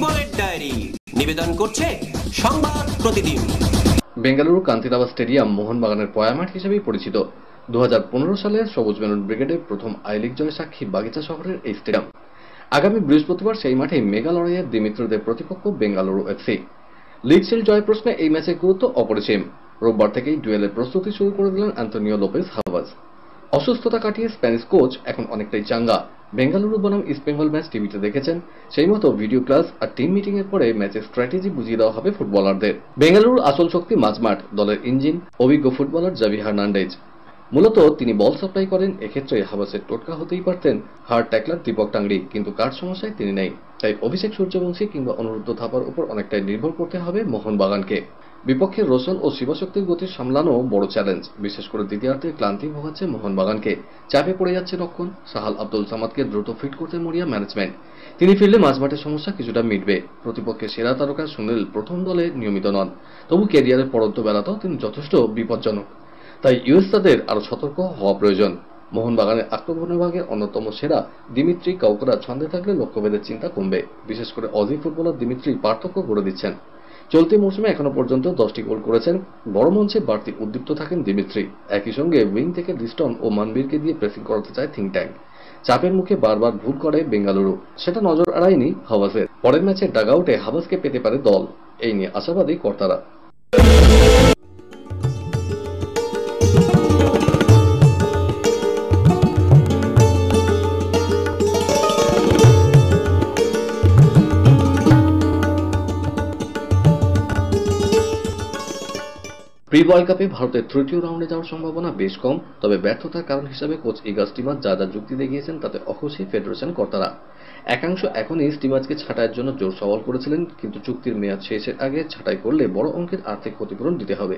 বিমলের ডায়েরি নিবেদন করছে সংবাদ প্রতিদিন। বেঙ্গালুরু কান্তিরাবা স্টেডিয়াম মোহনবাগানের পয়ামাঠ হিসেবেই পরিচিত। 2015 সালে সবুজ মেরুন ব্রিগেডের প্রথম আই লিগ জয় সাক্ষী বাগিচা শহরের এই স্টেডিয়াম। আগামী বৃহস্পতিবার সেই মাঠেই মেগা লড়াইয়ের দিমিত্রদের প্রতিপক্ষ বেঙ্গালুরু এফসি। লিগ শিল্ড জয় প্রশ্নে এই ম্যাচের গুরুত্ব অপরিসীম। রোববার থেকেই ডুয়েলের প্রস্তুতি শুরু করে দিলেন অ্যান্তোনিও লোপেজ হাভাজ। অসুস্থতা কাটিয়ে স্প্যানিশ কোচ এখন অনেকটাই চাঙ্গা। বেঙ্গালুরু বনাম ইস্টবেঙ্গল ম্যাচ টিভিতে দেখেছেন, সেই মতো ভিডিও ক্লাস আর টিম মিটিং এর পরে ম্যাচের স্ট্র্যাটেজি বুঝিয়ে দেওয়া হবে ফুটবলারদের। বেঙ্গালুরুর আসল শক্তি মাঝমাঠ, দলের ইঞ্জিন অভিজ্ঞ ফুটবলার জাভি হার্নান্ডেজ। মূলত তিনি বল সাপ্লাই করেন। এক্ষেত্রে হাভাসের টোটকা হতেই পারতেন হার্ড ট্যাকলার দীপক টাংরি, কিন্তু কার সমস্যায় তিনি নেই। তাই অভিষেক সূর্যবংশী কিংবা অনুরুদ্ধ থাপার উপর অনেকটাই নির্ভর করতে হবে মোহনবাগানকে। বিপক্ষের রোশন ও শিবশক্তির গতি সামলানো বড় চ্যালেঞ্জ। বিশেষ করে দ্বিতীয়ার্ধে ক্লান্তি ভোগাচ্ছে মোহনবাগানকে। চাপে পড়ে যাচ্ছে রক্ষণ। সাহাল আব্দুল সামাদকে দ্রুত ফিট করতে মরিয়া ম্যানেজমেন্ট। তিনি ফিরলে মাঝমাঠের সমস্যা কিছুটা মিটবে। প্রতিপক্ষের সেরা তারকা সুনীল প্রথম দলে নিয়মিত নন, তবু ক্যারিয়ারের পরন্ত বেলাতেও তিনি যথেষ্ট বিপজ্জনক। তাই ইউএসদের আরো সতর্ক হওয়া প্রয়োজন। মোহনবাগানের আক্রমণ বিভাগের অন্যতম সেরা দিমিত্রি কাউকরা ছন্দে থাকলে লক্ষ্যভেদের চিন্তা কমবে। বিশেষ করে অজি ফুটবলার দিমিত্রি পার্থক্য গড়ে দিচ্ছেন। চলতি মৌসুমে এখনো পর্যন্ত 10টি গোল করেছেন। বড় মঞ্চে বাড়তি উদ্দীপ্ত থাকেন দিমিত্রি। একই সঙ্গে উইং থেকে লিস্টন ও মানবীরকে দিয়ে প্রেসিং করাতে চায় থিঙ্ক ট্যাঙ্ক। চাপের মুখে বারবার ভুল করে বেঙ্গালুরু, সেটা নজর এড়ায়নি হাভাসের। পরের ম্যাচে ডাগআউটে হাভাসকে পেতে পারে দল, এই নিয়ে আশাবাদী কর্তারা। প্রি ওয়ার্ল্ড কাপে ভারতের তৃতীয় রাউন্ডে যাওয়ার সম্ভাবনা বেশ কম। তবে ব্যর্থতার কারণ হিসাবে কোচ ইগা স্টিমাচ যা যা যুক্তি দেখিয়েছেন তাতে অখুশি ফেডারেশন কর্তারা। একাংশ এখনই স্টিমাচকে ছাঁটাইয়ের জন্য জোর সওয়াল করেছিলেন, কিন্তু চুক্তির মেয়াদ শেষের আগে ছাঁটাই করলে বড় অঙ্কের আর্থিক ক্ষতিপূরণ দিতে হবে।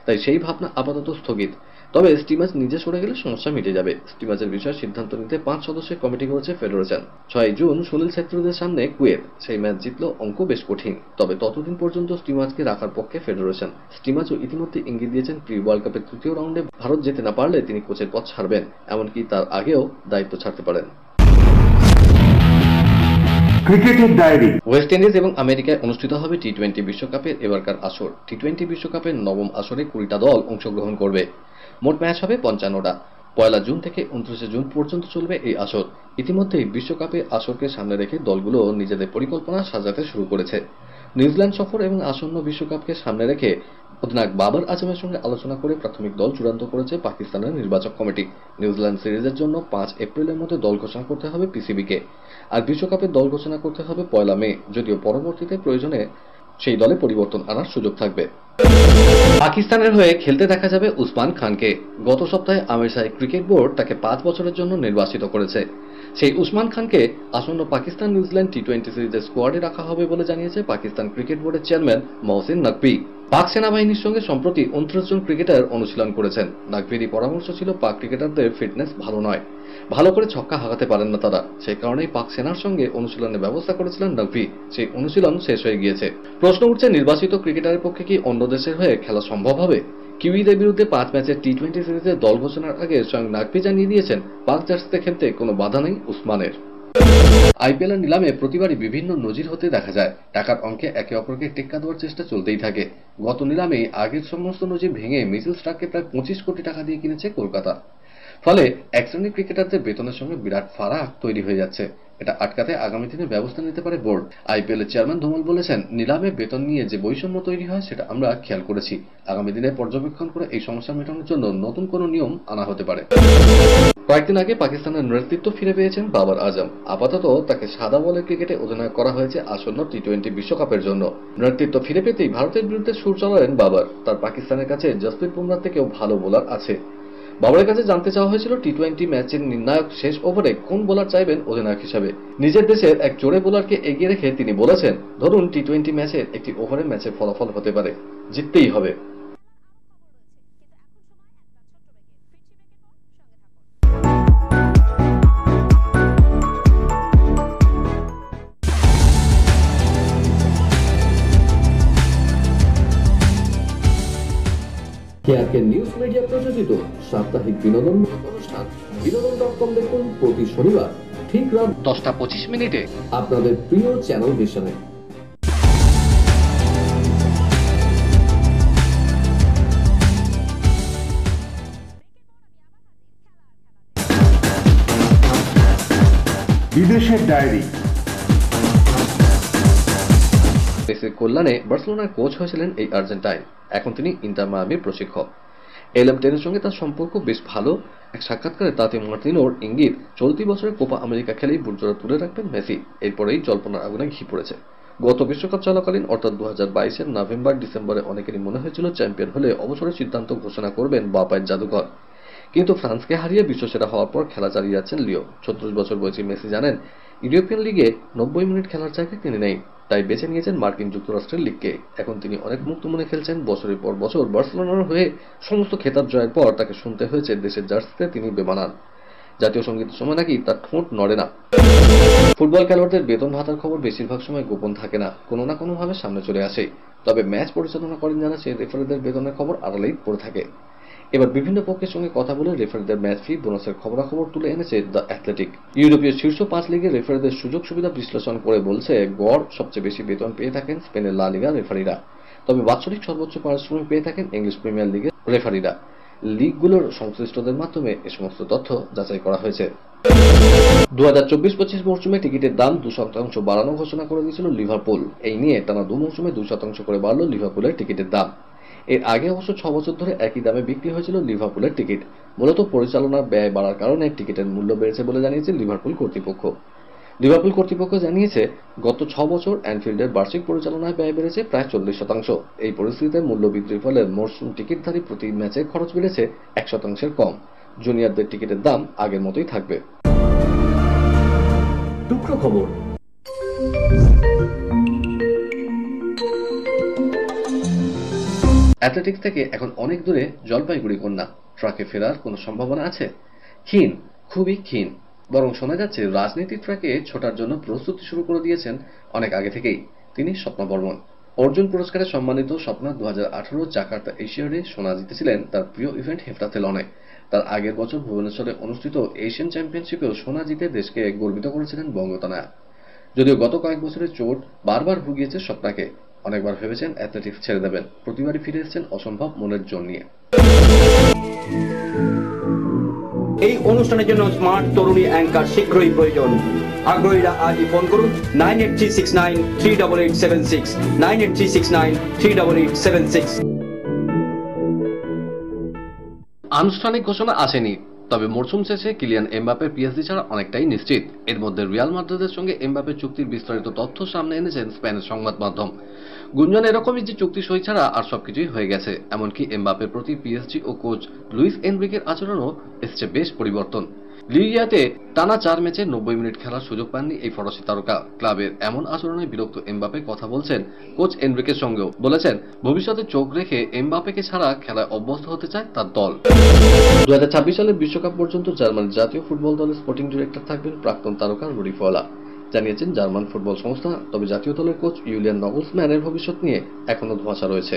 তাই সেই ভাবনা আপাতত স্থগিত। তবে স্টিমাচ নিজে সরে গেলে সমস্যা মিটে যাবে। স্টিমাচের বিষয়ে সিদ্ধান্ত নিতে 5 সদস্যের কমিটি করেছে ফেডারেশন। 6 জুন সুনীল ছেত্রীদের সামনে কুয়েত, সেই ম্যাচ জিতলেও অঙ্ক বেশ কঠিন। তবে ততদিন পর্যন্ত স্টিমাচকে রাখার পক্ষে ফেডারেশন। স্টিমাচও ইতিমধ্যে ইঙ্গিত দিয়েছেন প্রি ওয়ার্ল্ড কাপের তৃতীয় রাউন্ডে ভারত যেতে না পারলে তিনি কোচের পদ ছাড়বেন, এমনকি তার আগেও দায়িত্ব ছাড়তে পারেন। ক্রিকেটের ডায়েরি। ওয়েস্ট ইন্ডিজ এবং আমেরিকায় অনুষ্ঠিত হবে টি-20 বিশ্বকাপের এবারকার আসর। টি-20 বিশ্বকাপের নবম আসরে 20টা দল অংশগ্রহণ করবে। মোট ম্যাচ হবে 55টা। 1 জুন থেকে 29 জুন পর্যন্ত চলবে এই আসর। ইতিমধ্যেই বিশ্বকাপে আসরকে সামনে রেখে দলগুলো নিজেদের পরিকল্পনা সাজাতে শুরু করেছে। নিউজিল্যান্ড সফর এবং আসন্ন বিশ্বকাপকে সামনে রেখে অধিনায়ক বাবর আজমের সঙ্গে আলোচনা করে প্রাথমিক দল চূড়ান্ত করেছে পাকিস্তানের নির্বাচক কমিটি। নিউজিল্যান্ড সিরিজের জন্য 5 এপ্রিলের মধ্যে দল ঘোষণা করতে হবে পিসিবিকে। আর বিশ্বকাপের দল ঘোষণা করতে হবে 1 মে, যদিও পরবর্তীতে প্রয়োজনে সেই দলে পরিবর্তন আনার সুযোগ থাকবে। পাকিস্তানের হয়ে খেলতে দেখা যাবে উসমান খানকে। গত সপ্তাহে আমিরশাহী ক্রিকেট বোর্ড তাকে 5 বছরের জন্য নির্বাচিত করেছে। সেই উসমান খানকে আসন্ন পাকিস্তান নিউজিল্যান্ড টি-20 সিরিজের স্কোয়াডে রাখা হবে বলে জানিয়েছে পাকিস্তান ক্রিকেট বোর্ডের চেয়ারম্যান মহসিন নকভি। পাক সেনাবাহিনীর সঙ্গে সম্প্রতি 29 জন ক্রিকেটার অনুশীলন করেছেন। নকভির পরামর্শ ছিল পাক ক্রিকেটারদের ফিটনেস ভালো নয়, ভালো করে ছক্কা হাঁকাতে পারেন না তারা। সেই কারণেই পাক সেনার সঙ্গে অনুশীলনের ব্যবস্থা করেছিলেন নকভি। সেই অনুশীলন শেষ হয়ে গিয়েছে। প্রশ্ন উঠছে, নির্বাচিত ক্রিকেটারের পক্ষে কি অন্য দেশের হয়ে খেলা সম্ভব হবে? কিউইদের বিরুদ্ধে 5 ম্যাচের টি-20 সিরিজের দল ঘোষণার আগে স্বয়ং নকভি জানিয়ে দিয়েছেন পাক জার্সিতে খেলতে কোনো বাধা নেই উসমানের। আইপিএলের নিলামে প্রতিবারই বিভিন্ন নজির হতে দেখা যায়। টাকার অঙ্কে একে অপরকে টেক্কা দেওয়ার চেষ্টা চলতেই থাকে। গত নিলামে আগের সমস্ত নজির ভেঙে মিচেল স্টার্ককে প্রায় 25 কোটি টাকা দিয়ে কিনেছে কলকাতা। ফলে এক শ্রেণীর ক্রিকেটারদের বেতনের সঙ্গে বিরাট ফারাক তৈরি হয়ে যাচ্ছে। এটা আটকাতে আগামী দিনে ব্যবস্থা নিতে পারে বোর্ড। আইপিএলের চেয়ারম্যান ধুমল বলেছেন, নিলামে বেতন নিয়ে যে বৈষম্য তৈরি হয় সেটা আমরা খেয়াল করেছি। আগামী দিনে পর্যবেক্ষণ করে এই সমস্যা মেটানোর জন্য নতুন কোনো নিয়ম আনা হতে পারে। কয়েকদিন আগে পাকিস্তানের নেতৃত্ব ফিরে পেয়েছেন বাবর আজম। আপাতত তাকে সাদা বলের ক্রিকেটে অধিনায়ক করা হয়েছে আসন্ন টি-20 বিশ্বকাপের জন্য। নেতৃত্ব ফিরে পেতেই ভারতের বিরুদ্ধে সুর চড়ালেন বাবর। তার পাকিস্তানের কাছে জসপ্রীত বুমরাহ থেকেও ভালো বোলার আছে। বাবরের কাছে জানতে চাওয়া হয়েছিল টি-20 ম্যাচের নির্ণায়ক শেষ ওভারে কোন বোলার চাইবেন অধিনায়ক হিসাবে। নিজের দেশের এক জোড়ে বোলারকে এগিয়ে রেখে তিনি বলেছেন, ধরুন টি-20 ম্যাচের একটি ওভারে ম্যাচের ফলাফল হতে পারে, জিততেই হবে। কেআরকে নিউজ মিডিয়া প্রযোজিত সাপ্তাহিক বিনোদনমূলক অনুষ্ঠান বিনোদন.com দেখুন প্রতি শনিবার ঠিক রাত 10টা 25 মিনিটে আপনাদের প্রিয় চ্যানেল ভিশনে। বিদেশের ডায়েরি। মেসির কল্যাণে বার্সেলোনার কোচ হয়েছিলেন এই আর্জেন্টাইন। এখন তিনি ইন্টার মায়ামির প্রশিক্ষক। এলএম টেনের সঙ্গে তার সম্পর্ক বেশ ভালো। এক সাক্ষাৎকারে তাতে মার্তিনোর ইঙ্গিত, চলতি বছরে কোপা আমেরিকা খেলেই বুটজোড়া তুলে রাখবেন মেসি। এরপরেই জল্পনার আগুনে ঘি পড়েছে। গত বিশ্বকাপ চলাকালীন অর্থাৎ 2022-এর নভেম্বর-ডিসেম্বরে অনেকেরই মনে হয়েছিল চ্যাম্পিয়ন হলে অবসরের সিদ্ধান্ত ঘোষণা করবেন বাঁ পায়ের জাদুকর। কিন্তু ফ্রান্সকে হারিয়ে বিশ্বসেরা হওয়ার পর খেলা চালিয়ে যাচ্ছেন লিও। 36 বছর বয়সী মেসি জানেন, ইউরোপিয়ান লিগে 90 মিনিট খেলার জায়গায় তিনি নেই, তাই বেছে নিয়েছেন মার্কিন যুক্তরাষ্ট্রের লিগকে। এখন তিনি অনেক মুক্ত মনে খেলছেন। বছরের পর বছর বার্সেলোনার হয়ে সমস্ত খেতাব জয়ের পর তাকে শুনতে হয়েছে দেশের জার্সিতে তিনি বেমানান। জাতীয় সঙ্গীতের সময় নাকি তার ঠোঁট নড়ে না। ফুটবল খেলোয়াড়দের বেতন ভাতার খবর বেশিরভাগ সময় গোপন থাকে না, কোনো না কোনোভাবে সামনে চলে আসে। তবে ম্যাচ পরিচালনা করেন যারা, সেই রেফারিদের বেতনের খবর আড়ালেই পড়ে থাকে। এবার বিভিন্ন পক্ষের সঙ্গে কথা বলে রেফারিদের ম্যাচ ফি বোনাসের খবরাখবর তুলে এনেছে দ্য অ্যাথলেটিক। ইউরোপীয় শীর্ষ 5 লিগের রেফারিদের সুযোগ সুবিধা বিশ্লেষণ করে বলছে, গড় সবচেয়ে বেশি বেতন পেয়ে থাকেন স্পেনের লা লিগা রেফারিরা, তবে বাৎসরিক সর্বোচ্চ পারিশ্রমিক পেয়ে থাকেন ইংলিশ প্রিমিয়ার লিগের রেফারিরা। লিগগুলোর সংশ্লিষ্টদের মাধ্যমে এ সমস্ত তথ্য যাচাই করা হয়েছে। 2024-25 মৌসুমে টিকিটের দাম 2% বাড়ানো ঘোষণা করে দিয়েছিল লিভারপুল। এই নিয়ে টানা 2 মৌসুমে 2% করে বাড়ল লিভারপুলের টিকিটের দাম। এর আগে অবশ্য 6 বছর ধরে একই দামে বিক্রি হয়েছিল লিভারপুলের টিকিট। মূলত পরিচালনার ব্যয় বাড়ার কারণে টিকিটের মূল্য বেড়েছে বলে জানিয়েছে লিভারপুল কর্তৃপক্ষ। লিভারপুল কর্তৃপক্ষ জানিয়েছে, গত 6 বছর অ্যানফিল্ডের বার্ষিক পরিচালনায় ব্যয় বেড়েছে প্রায় 40%। এই পরিস্থিতিতে মূল্য বৃদ্ধির ফলে মরশুম টিকিটধারী প্রতি ম্যাচের খরচ বেড়েছে 1%-এর কম। জুনিয়রদের টিকিটের দাম আগের মতোই থাকবে। টুকরো খবর। অ্যাথলেটিক্স থেকে এখন অনেক দূরে জলপাইগুড়ি কন্যা। ট্রাকে ফেরার কোনো সম্ভাবনা আছে? ক্ষীণ, খুবই ক্ষীণ। বরং শোনা যাচ্ছে রাজনীতি ট্র্যাকে ছোটার জন্য প্রস্তুতি শুরু করে দিয়েছেন অনেক আগে থেকেই তিনি, স্বপ্না বর্মন। অর্জুন পুরস্কারে সম্মানিত স্বপ্না 2018 জাকার্তা এশিয়াডে সোনা জিতেছিলেন তার প্রিয় ইভেন্ট হেপ্টাথলনে। তার আগের বছর ভুবনেশ্বরে অনুষ্ঠিত এশিয়ান চ্যাম্পিয়নশিপেও সোনা জিতে দেশকে গর্বিত করেছিলেন বঙ্গতনয়া। যদিও গত কয়েক বছরের চোট বারবার ভুগিয়েছে স্বপ্নাকে। অনেকবার ভেবেছেন অ্যাথলেটিক্স ছেড়ে দেবেন, প্রতিবারই ফিরে এসেছেন অসম্ভব মনের জোর নিয়ে। এই অনুষ্ঠানের জন্য স্মার্ট তরুণী অ্যাঙ্কার শীঘ্রই প্রয়োজন। আগ্রহীরা আজই ফোন করুন 9836938876 9836938876। আনুষ্ঠানিক ঘোষণা আসেনি, তবে মরশুম শেষে কিলিয়ান এমবাপের পিএসজি ছাড়া অনেকটাই নিশ্চিত। এর মধ্যে রিয়াল মাদ্রিদের সঙ্গে এমবাপের চুক্তির বিস্তারিত তথ্য সামনে এনেছেন স্পেনের সংবাদ মাধ্যম। গুঞ্জন এরকমই যে চুক্তি সই ছাড়া আর সবকিছুই হয়ে গেছে। এমনকি এমবাপের প্রতি পিএসজি ও কোচ লুইস এনরিকের আচরণও এসছে বেশ পরিবর্তন। লিগিয়াতে টানা 4 ম্যাচে 90 মিনিট খেলার সুযোগ পাননি এই ফরাসি তারকা। ক্লাবের এমন আচরণে বিরক্ত এমবাপে কথা বলছেন কোচ এনরিকের সঙ্গেও। বলেছেন, ভবিষ্যতে চোখ রেখে এমবাপেকে ছাড়া খেলায় অভ্যস্ত হতে চায় তার দল। 2026 সালের বিশ্বকাপ পর্যন্ত জার্মানির জাতীয় ফুটবল দলের স্পোর্টিং ডিরেক্টর থাকবেন প্রাক্তন তারকা রুডি ফয়লার, জানিয়েছেন জার্মান ফুটবল সংস্থা। তবে জাতীয় দলের কোচ ইউলিয়ান নগলসম্যানের ভবিষ্যৎ নিয়ে এখনো ধোঁয়াশা রয়েছে।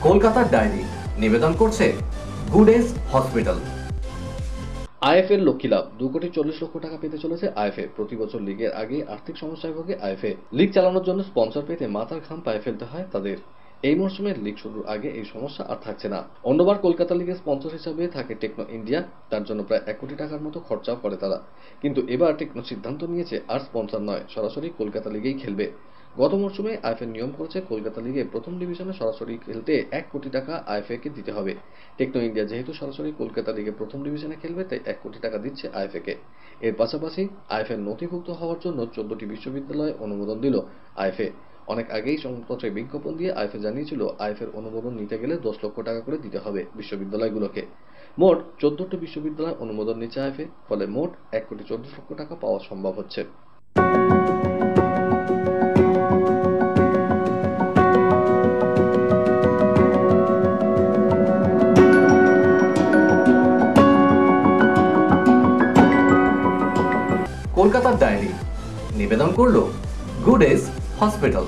কলকাতার ডায়েরি নিবেদন করছে গুডেস হসপিটাল। আইএফএর লক্ষ্মী লাভ 2,40,00,000 টাকা পেতে চলেছে আইএফএ। প্রতি বছর লিগের আগে আর্থিক সমস্যায় ভোগে আইএফএ। লিগ চালানোর জন্য স্পন্সর পেতে মাথার ঘাম পায়ে ফেলতে হয় তাদের। এই মরশুমের লিগ শুরুর আগে এই সমস্যা আর থাকছে না। অন্যবার কলকাতা লিগের স্পন্সর হিসাবে থাকে টেকনো ইন্ডিয়া, তার জন্য প্রায় 1 কোটি টাকার মতো খরচাও করে তারা। কিন্তু এবার টেকনো সিদ্ধান্ত নিয়েছে আর স্পন্সর নয়, সরাসরি কলকাতা লিগেই খেলবে। গত মরশুমে আইএফএ নিয়ম করেছে কলকাতা লিগে প্রথম ডিভিশনে সরাসরি খেলতে 1 কোটি টাকা আইএফএ কে দিতে হবে। টেকনো ইন্ডিয়া যেহেতু সরাসরি কলকাতা লিগে প্রথম ডিভিশনে খেলবে, তাই 1 কোটি টাকা দিচ্ছে আইএফএ কে। এর পাশাপাশি আইএফএ নথিভুক্ত হওয়ার জন্য 14টি বিশ্ববিদ্যালয়ে অনুমোদন দিল আইএফএ। অনেক আগেই সংবাদপত্রে বিজ্ঞাপন দিয়ে আইএফএ জানিয়েছিল আইএফএর অনুমোদন নিতে গেলে 10 লক্ষ টাকা করে দিতে হবে বিশ্ববিদ্যালয়গুলোকে। মোট 14টি বিশ্ববিদ্যালয় অনুমোদন নিচ্ছে আইএফএ, ফলে মোট 1,14,00,000 টাকা পাওয়া সম্ভব হচ্ছে। কলকাতার ডায়েরি নিবেদন করলো গুডেস হসপিটাল।